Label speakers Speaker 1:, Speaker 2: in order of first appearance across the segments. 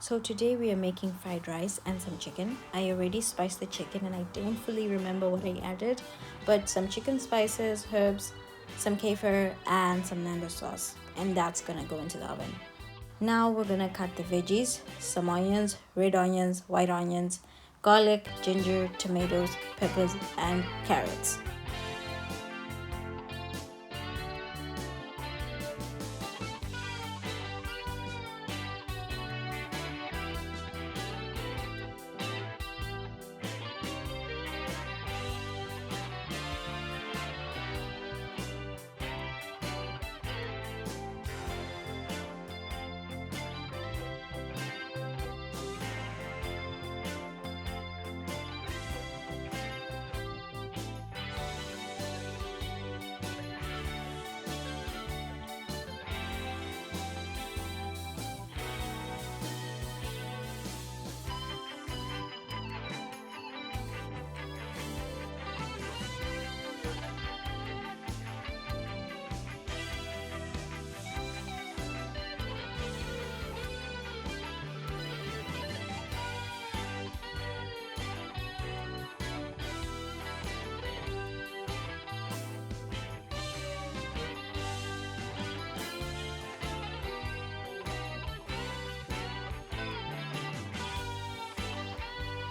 Speaker 1: So today we are making fried rice and some chicken. I already spiced the chicken and I don't fully remember what I added, but some chicken spices, herbs, some kefir and some nando sauce, and that's gonna go into the oven. Now we're gonna cut the veggies, some onions, red onions, white onions, garlic, ginger, tomatoes, peppers and carrots.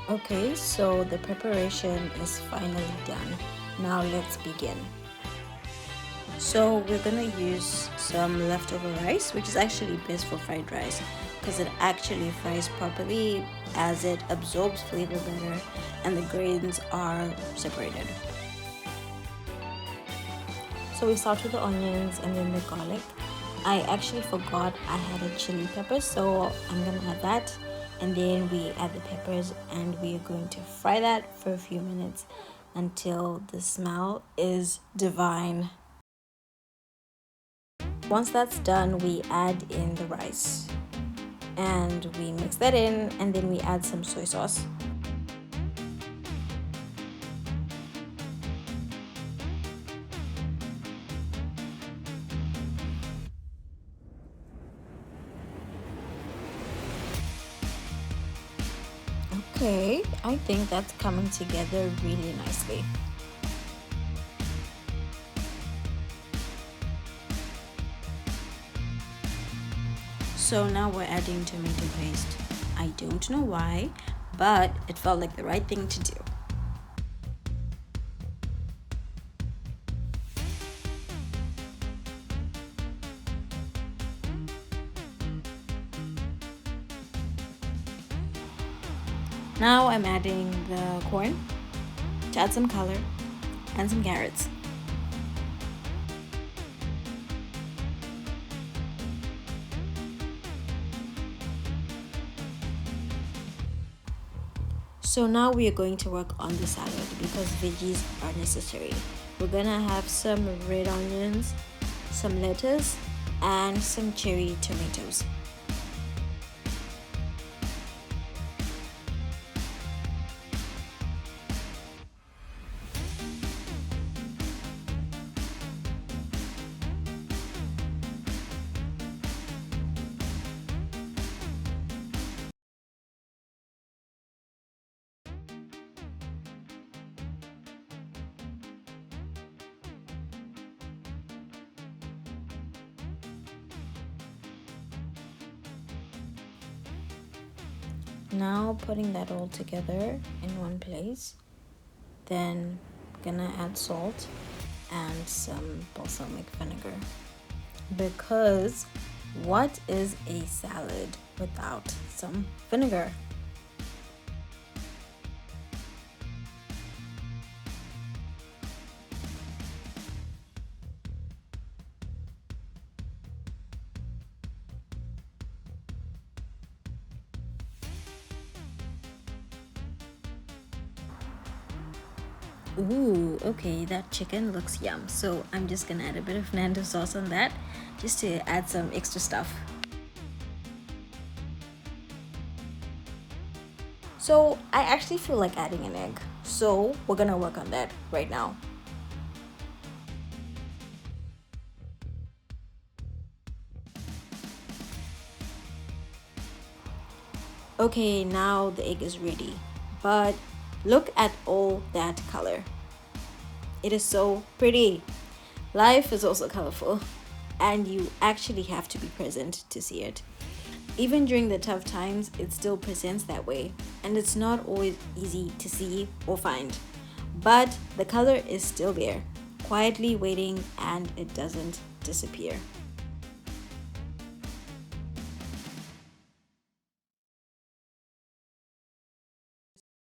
Speaker 1: Okay, so the preparation is finally done. Now let's begin. So we're gonna use some leftover rice, which is actually best for fried rice because it actually fries properly as it absorbs flavor better and the grains are separated. So we start with the onions and then the garlic. I actually forgot I had a chili pepper, so I'm gonna add that, and then we add the peppers and we are going to fry that for a few minutes until the smell is divine. Once that's done, we add in the rice and we mix that in, and then we add some soy sauce. Okay, I think that's coming together really nicely. So now we're adding tomato paste. I don't know why, but it felt like the right thing to do. Now I'm adding the corn to add some color and some carrots. So now we are going to work on the salad because veggies are necessary. We're gonna have some red onions, some lettuce, and some cherry tomatoes. Now putting that all together in one place, then gonna add salt and some balsamic vinegar. Because what is a salad without some vinegar? Ooh, okay, that chicken looks yum. So I'm just gonna add a bit of Nando sauce on that just to add some extra stuff. So I actually feel like adding an egg. So we're gonna work on that right now. Okay, now the egg is ready. But look at all that color. It is so pretty. Life is also colorful, and you actually have to be present to see it. Even during the tough times, it still presents that way, and it's not always easy to see or find. But the color is still there, quietly waiting, and it doesn't disappear.